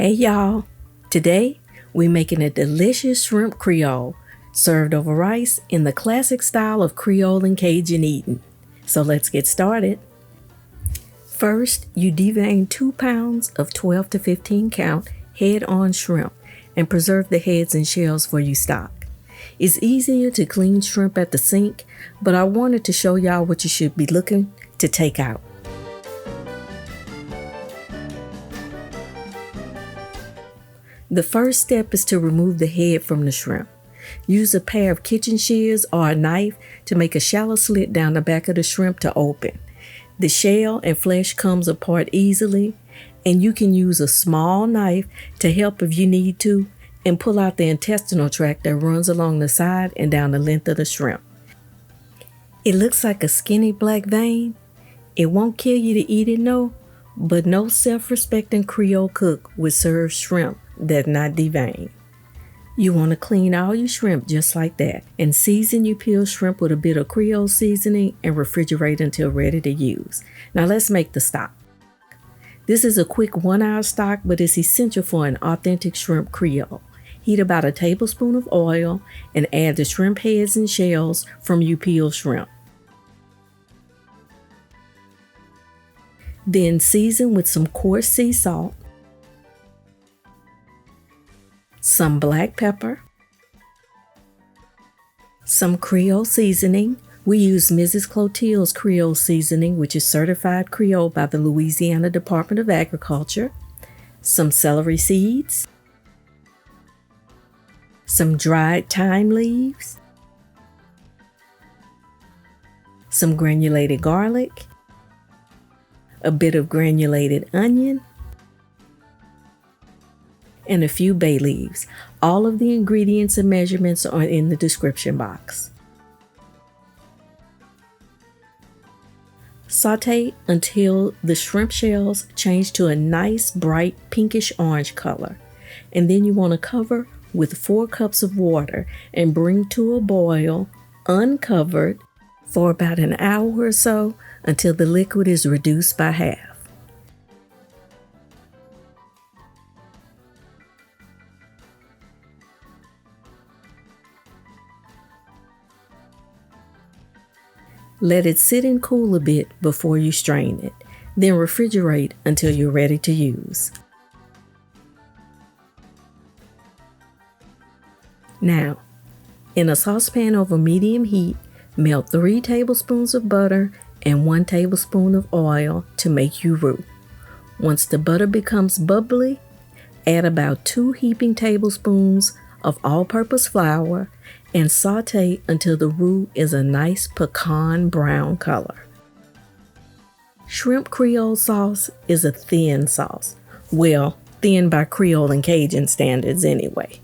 Hey y'all, today we're making a delicious shrimp creole served over rice in the classic style of Creole and Cajun eating. So let's get started. First, you devein 2 pounds of 12 to 15 count head-on shrimp and preserve the heads and shells for you stock. It's easier to clean shrimp at the sink, but I wanted to show y'all what you should be looking to take out. The first step is to remove the head from the shrimp. Use a pair of kitchen shears or a knife to make a shallow slit down the back of the shrimp to open. The shell and flesh comes apart easily, and you can use a small knife to help if you need to and pull out the intestinal tract that runs along the side and down the length of the shrimp. It looks like a skinny black vein. It won't kill you to eat it, no, but no self-respecting Creole cook would serve shrimp that's not deveined. You want to clean all your shrimp just like that and season your peeled shrimp with a bit of Creole seasoning and refrigerate until ready to use. Now let's make the stock. This is a quick 1-hour stock, but it's essential for an authentic shrimp creole. Heat about a tablespoon of oil and add the shrimp heads and shells from your peeled shrimp. Then season with some coarse sea salt, some black pepper, some Creole seasoning. We use Mrs. Clotilde's Creole seasoning, which is certified Creole by the Louisiana Department of Agriculture, some celery seeds, some dried thyme leaves, some granulated garlic, a bit of granulated onion, and a few bay leaves. All of the ingredients and measurements are in the description box. Saute until the shrimp shells change to a nice bright pinkish orange color. And then you want to cover with 4 cups of water and bring to a boil, uncovered, for about an hour or so until the liquid is reduced by half. Let it sit and cool a bit before you strain it. Then refrigerate until you're ready to use. Now, in a saucepan over medium heat, melt 3 tablespoons of butter and 1 tablespoon of oil to make your roux. Once the butter becomes bubbly, add about 2 heaping tablespoons of all-purpose flour and saute until the roux is a nice pecan brown color. Shrimp Creole sauce is a thin sauce. Well, thin by Creole and Cajun standards anyway.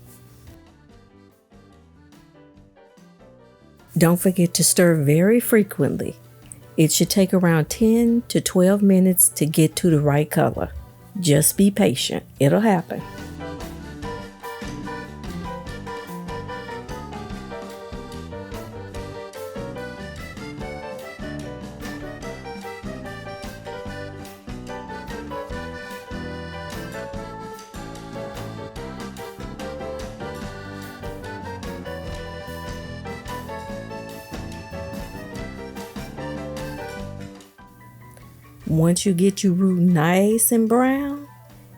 Don't forget to stir very frequently. It should take around 10 to 12 minutes to get to the right color. Just be patient, it'll happen. Once you get your roux nice and brown,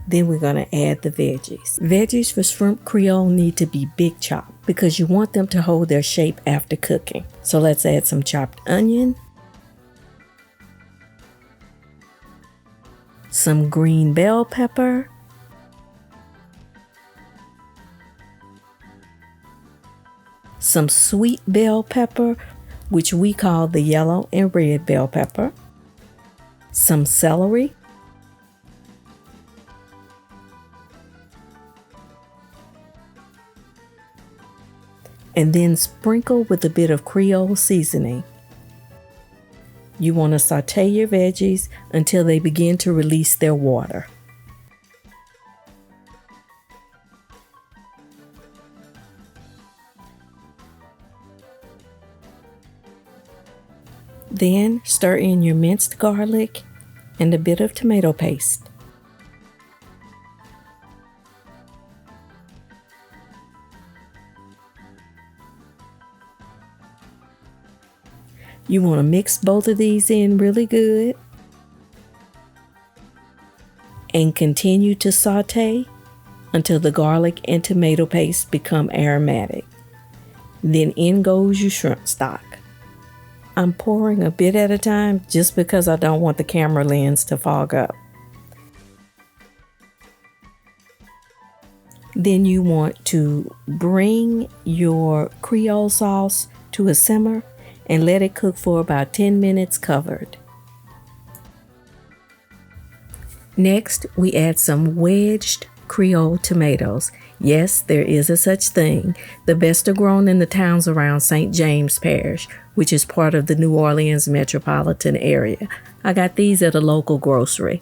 then we're going to add the veggies. Veggies for shrimp creole need to be big chopped because you want them to hold their shape after cooking. So let's add some chopped onion, some green bell pepper, some sweet bell pepper, which we call the yellow and red bell pepper, some celery, and then sprinkle with a bit of Creole seasoning. You want to saute your veggies until they begin to release their water. Then stir in your minced garlic and a bit of tomato paste. You want to mix both of these in really good and continue to saute until the garlic and tomato paste become aromatic. Then in goes your shrimp stock. I'm pouring a bit at a time just because I don't want the camera lens to fog up. Then you want to bring your Creole sauce to a simmer and let it cook for about 10 minutes covered. Next, we add some wedged Creole tomatoes. Yes, there is a such thing. The best are grown in the towns around St. James Parish, which is part of the New Orleans metropolitan area. I got these at a local grocery.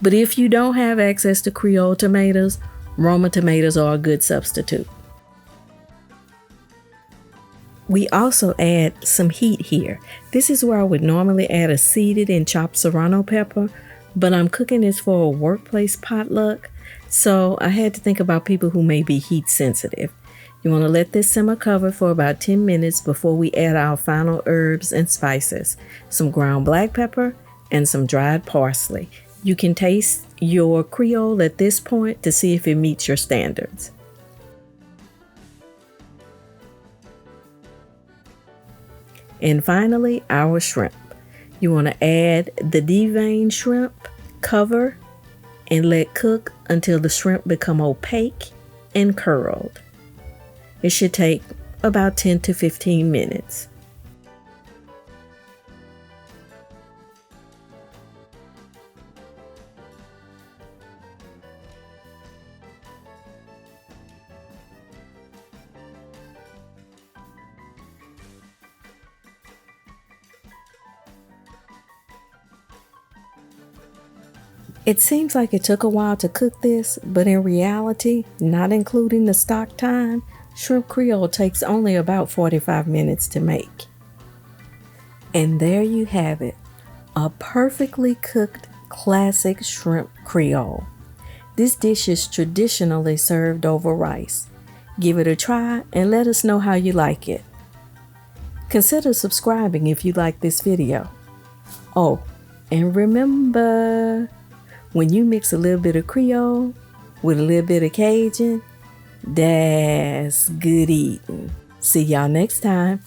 But if you don't have access to Creole tomatoes, Roma tomatoes are a good substitute. We also add some heat here. This is where I would normally add a seeded and chopped serrano pepper, but I'm cooking this for a workplace potluck, so I had to think about people who may be heat sensitive. You want to let this simmer cover for about 10 minutes before we add our final herbs and spices, some ground black pepper and some dried parsley. You can taste your Creole at this point to see if it meets your standards. And finally, our shrimp. You want to add the deveined shrimp, cover, and let cook until the shrimp become opaque and curled. It should take about 10 to 15 minutes. It seems like it took a while to cook this, but in reality, not including the stock time, Shrimp Creole takes only about 45 minutes to make. And there you have it, a perfectly cooked classic Shrimp Creole. This dish is traditionally served over rice. Give it a try and let us know how you like it. Consider subscribing if you like this video. Oh, and remember, when you mix a little bit of Creole with a little bit of Cajun, that's good eating. See y'all next time.